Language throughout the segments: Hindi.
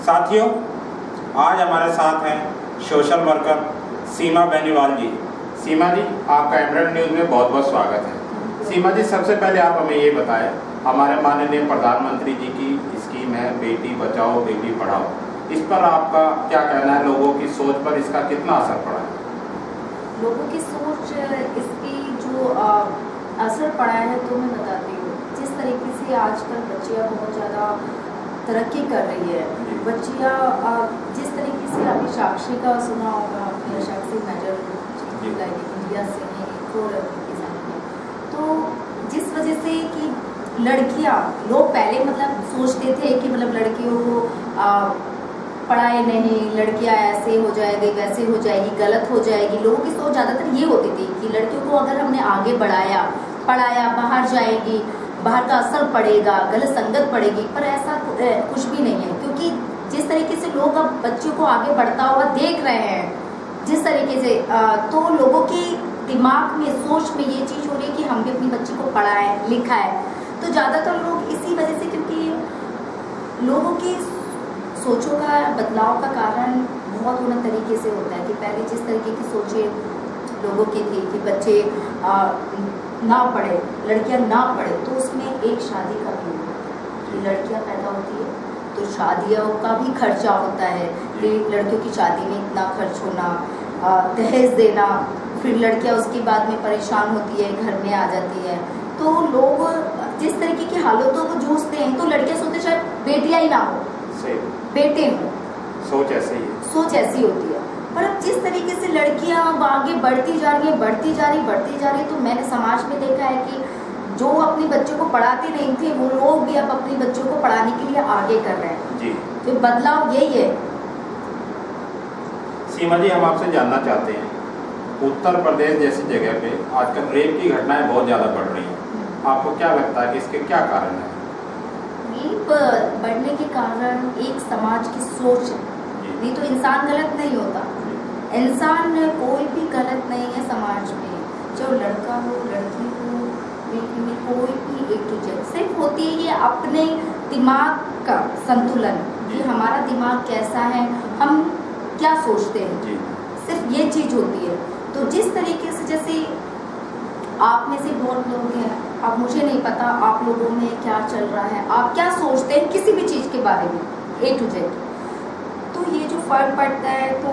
साथियों, आज हमारे साथ हैं सोशल वर्कर सीमा बेनीवाल जी। सीमा जी, आपका एमरेल्ड न्यूज़ में बहुत बहुत स्वागत है। सीमा जी, सबसे पहले आप हमें ये बताएं, हमारे माननीय प्रधानमंत्री जी की स्कीम है बेटी बचाओ बेटी पढ़ाओ, इस पर आपका क्या कहना है? लोगों की सोच पर इसका कितना असर पड़ा है? लोगों की सोच, इसकी जो असर पड़ा है तो मैं बताती हूँ। जिस तरीके से आजकल बच्चियाँ बहुत ज़्यादा तरक्की कर रही है, बच्चियाँ जिस तरीके से अभी साक्षी का सुना होगा, अपने साक्षी मेजर इंडिया से तो जिस वजह से कि लड़कियाँ, लोग पहले मतलब सोचते थे कि मतलब लड़कियों को पढ़ाए नहीं, लड़कियां ऐसे हो जाएगी वैसे हो जाएगी, गलत हो जाएगी। लोगों की सोच ज़्यादातर ये होती थी कि लड़कियों को अगर हमने आगे बढ़ाया, पढ़ाया, बाहर जाएगी, बाहर का असर पड़ेगा, गलत संगत पड़ेगी। पर ऐसा कुछ भी नहीं है, क्योंकि जिस तरीके से लोग अब बच्चों को आगे बढ़ता हुआ देख रहे हैं, जिस तरीके से तो लोगों के दिमाग में, सोच में ये चीज़ हो रही है कि हम भी अपनी बच्ची को पढ़ाएं लिखाएं। तो ज़्यादातर लोग इसी वजह से, क्योंकि लोगों की सोचों का बदलाव का कारण बहुत उन तरीके से होता है कि पहले जिस तरीके की सोचें लोगों की थी कि बच्चे ना पढ़े, लड़कियां ना पढ़े, तो उसमें एक शादी का भी होता है कि लड़कियां पैदा होती है तो शादियों का भी खर्चा होता है कि लड़कियों की शादी में इतना खर्च होना, दहेज देना, फिर लड़कियां उसके बाद में परेशान होती है, घर में आ जाती है। तो लोग जिस तरीके की हालतों को जूझते हैं, तो लड़कियां सोचते शायद बेटियां ही ना हो, बेटे हों। सोच ऐसे ही है, सोच ऐसी होती है। पर अब जिस तरीके से लड़कियां अब आगे बढ़ती जा रही है, बढ़ती जा रही, तो मैंने समाज में देखा है कि जो अपने बच्चों को पढ़ाते नहीं थे, वो लोग भी अब अपने बच्चों को पढ़ाने के लिए आगे कर रहे हैं जी। तो बदलाव यही है। सीमा जी, हम आपसे जानना चाहते हैं, उत्तर प्रदेश जैसी जगह पे आजकल रेप की घटनाएं बहुत ज़्यादा बढ़ रही हैं। आपको क्या लगता है कि इसके क्या कारण है? रेप बढ़ने के कारण एक समाज की सोच है। नहीं तो इंसान गलत नहीं होता, इंसान कोई भी गलत नहीं है समाज में, चाहे लड़का हो लड़की हो, लेकिन कोई भी एक चीज सिर्फ होती है ये अपने दिमाग का संतुलन, कि हमारा दिमाग कैसा है, हम क्या सोचते हैं, सिर्फ ये चीज होती है। तो जिस तरीके से, जैसे आप में से बहुत लोग हैं, अब मुझे नहीं पता आप लोगों में क्या चल रहा है, आप क्या सोचते हैं किसी भी चीज़ के बारे में, A to Z। तो ये जो फर्क पड़ता है, तो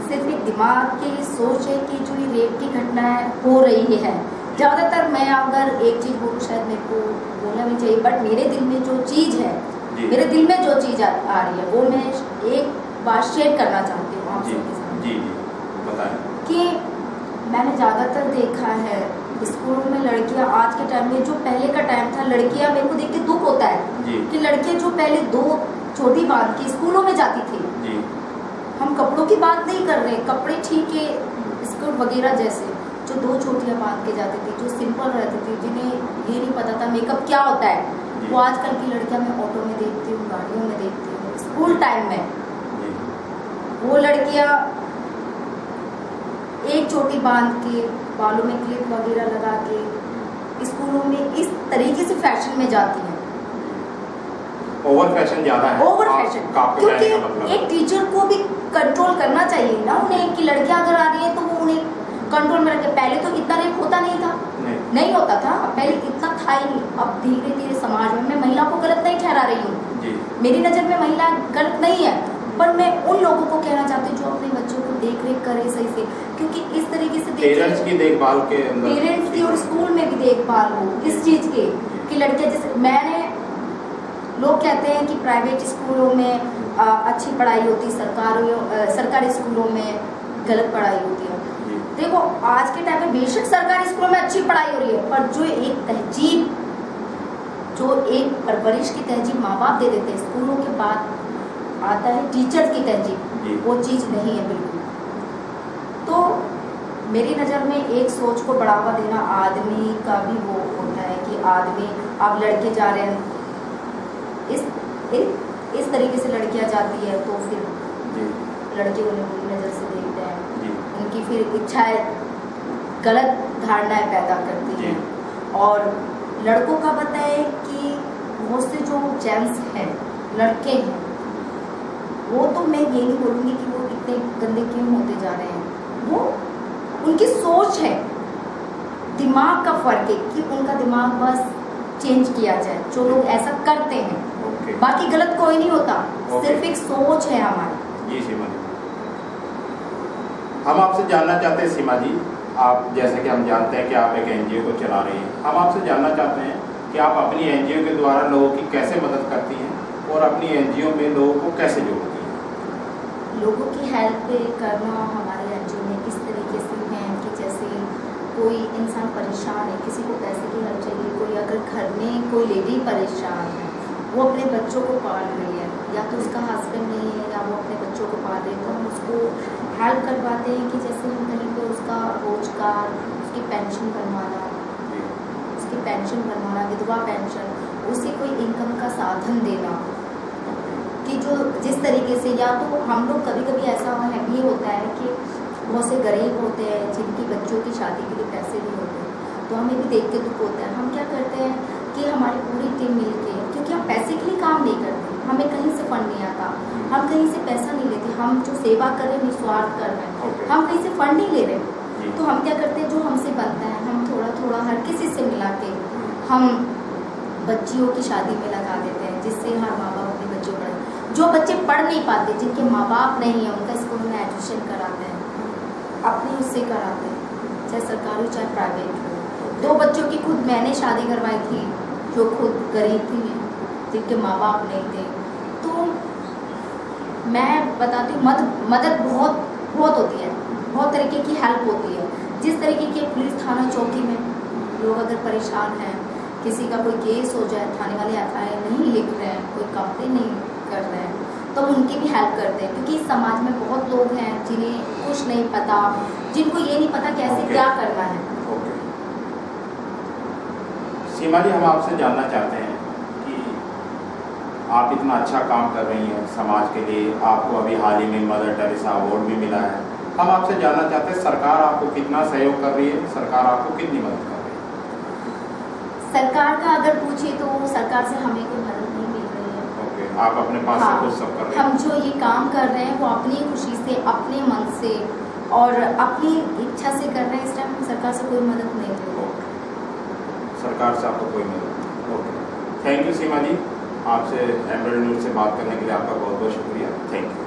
सिर्फ एक दिमाग की सोच है कि जो ये रेप की घटनाएं हो रही है, ज़्यादातर मैं अगर एक चीज़ बोलूँ, शायद मेरे को बोलना भी चाहिए, बट मेरे दिल में जो चीज़ है, मेरे दिल में जो चीज़ आ रही है, वो मैं एक बात शेयर करना चाहती हूँ आप सबके साथ। जी, बताएं। कि मैंने ज़्यादातर देखा है स्कूलों में लड़कियां, आज के टाइम में जो पहले का टाइम था, लड़कियां, मेरे को देख के दुख होता है कि लड़कियां जो पहले 2 चोटी बांध के स्कूलों में जाती थी, हम कपड़ों की बात नहीं कर रहे, कपड़े ठीक है, स्कर्ट वगैरह जैसे, जो 2 चोटियां बांध के जाती थी, जो सिंपल रहती थी, जिन्हें ये नहीं पता था मेकअप क्या होता है, वो आजकल की लड़कियां मैं ऑटो में देखती हूँ, गाड़ियों में देखती हूँ, स्कूल टाइम में वो लड़कियां एक चोटी बांध के, बालों में क्लिप वगैरह लगा के स्कूलों में इस तरीके से फैशन में जाती हैं। ओवर फैशन ज़्यादा है, ओवर फैशन, क्योंकि एक टीचर को भी कंट्रोल करना चाहिए ना उन्हें, कि लड़कियां अगर आ रही है तो वो उन्हें कंट्रोल में रखे। पहले तो इतना रेप होता नहीं था, नहीं होता था, पहले इतना था ही नहीं। अब धीरे धीरे समाज में, मैं महिला को गलत नहीं ठहरा रही हूँ, मेरी नज़र में महिला गलत नहीं है, पर मैं उन लोगों को कहना चाहती हूँ जो अपने बच्चों को देख रेख करे सही से, क्योंकि इस तरीके से पेरेंट्स की देखभाल के अंदर, पेरेंट्स की और स्कूल में भी देखभाल हो इस चीज़ के, कि लड़कियाँ, जैसे मैंने, लोग कहते हैं कि प्राइवेट स्कूलों में अच्छी पढ़ाई होती, सरकारी स्कूलों में गलत पढ़ाई होती है। देखो आज के टाइम में बेशक सरकारी स्कूलों में अच्छी पढ़ाई हो रही है, पर जो एक तहजीब, जो एक परवरिश की तहजीब माँ बाप दे देते हैं, स्कूलों के बाद आता है टीचर की तहजीब, वो चीज़ नहीं है बिल्कुल। तो मेरी नज़र में एक सोच को बढ़ावा देना आदमी का भी वो होता है कि आदमी, अब लड़के जा रहे हैं, इस तरीके से लड़कियां जाती है, तो फिर लड़के उन्हें बुरी नज़र से देखते हैं, उनकी फिर इच्छाएं, गलत धारणाएं पैदा करती हैं। और लड़कों का बताए कि बहुत से जो जेंट्स हैं, लड़के हैं, वो तो मैं ये नहीं बोलूँगी कि वो इतने गंदे क्यों होते जा रहे हैं, वो उनकी सोच है, दिमाग का फ़र्क है कि उनका दिमाग बस चेंज किया जाए, जो लोग ऐसा करते हैं। ओके बाकी गलत कोई नहीं होता, ओके। सिर्फ एक सोच है हमारी। जी सीमा जी, हम आपसे जानना चाहते हैं सीमा जी, आप जैसे कि हम जानते हैं कि आप एक एनजीओ को चला रही हैं, हम आपसे जानना चाहते हैं कि आप अपनी एनजीओ के द्वारा लोगों की कैसे मदद करती हैं और अपनी एनजीओ में लोगों को कैसे जोड़ती हैं। लोगों की हेल्प करना हमारे एनजीओ में इस तरीके से है कि जैसे कोई इंसान परेशान है, किसी को पैसे की हेल्प चाहिए, कोई अगर घर में कोई लेडी परेशान है, वो अपने बच्चों को पाल रही है, या तो उसका हस्बैंड नहीं है या वो अपने बच्चों को पाल रही है, तो हम उसको हेल्प करवाते हैं कि जैसे हम कहीं पे उसका रोजगार, उसकी पेंशन बनवाना, विधवा पेंशन, उसे कोई इनकम का साधन देना, कि जो जिस तरीके से, या तो हम लोग कभी कभी ऐसा है भी होता है कि बहुत से गरीब होते हैं जिनकी बच्चों की शादी के लिए पैसे नहीं होते, तो हमें भी देख के दुख होता है। हम क्या करते हैं कि हमारी पूरी टीम मिलके, क्योंकि हम पैसे के लिए काम नहीं करते, हमें कहीं से फंड नहीं आता, हम कहीं से पैसा नहीं लेते, हम जो सेवा कर रहे हैं निस्वार्थ कर रहे हैं, हम कहीं से फंड नहीं ले रहे, तो हम क्या करते हैं, जो हमसे बनता है हम थोड़ा थोड़ा हर किसी से मिला के हम बच्चियों की शादी में लगा देते हैं, जिससे हर माँ बाप अपने बच्चों पढ़े, जो बच्चे पढ़ नहीं पाते, जिनके माँ बाप नहीं है, उनका स्कूल में एडमिशन कराते हैं, अपने उससे कराते हैं, चाहे सरकारी चाहे प्राइवेट हो। 2 बच्चों की खुद मैंने शादी करवाई थी, जो खुद गरीब थी, जिनके माँ बाप नहीं थे। तो मैं बताती हूँ, मदद बहुत बहुत होती है, बहुत तरीके की हेल्प होती है। जिस तरीके की पुलिस थाना चौकी में लोग अगर परेशान हैं, किसी का कोई केस हो जाए, थाने वाले एफआईआर नहीं लिख रहे हैं, कोई कंप्लेन नहीं कर रहे हैं, तो उनकी भी हेल्प करते हैं, क्योंकि इस समाज में बहुत लोग हैं जिन्हें कुछ नहीं पता, जिनको ये नहीं पता कैसे क्या करना है। ओके सीमा जी, हम आपसे जानना चाहते हैं कि आप इतना अच्छा काम कर रही हैं समाज के लिए, आपको अभी हाल ही में मदर टेरेसा अवार्ड भी मिला है, हम आपसे जानना चाहते हैं सरकार आपको कितना सहयोग कर रही है, सरकार आपको कितनी मदद कर रही है। सरकार का अगर पूछे तो सरकार से हमें कोई मदद नहीं मिल रही है। ओके, आप अपने पास से खुद सब कर रहे हैं। हम जो ये काम कर रहे हैं वो अपनी खुशी से, अपने मन से और अपनी इच्छा से कर रहे हैं। इस टाइम हम सरकार से कोई मदद नहीं ले रहे। सरकार से आपको कोई मदद। ओके, थैंक यू सीमा जी, आपसे एमरल्ड न्यूज़ से बात करने के लिए आपका बहुत बहुत शुक्रिया। Thank you.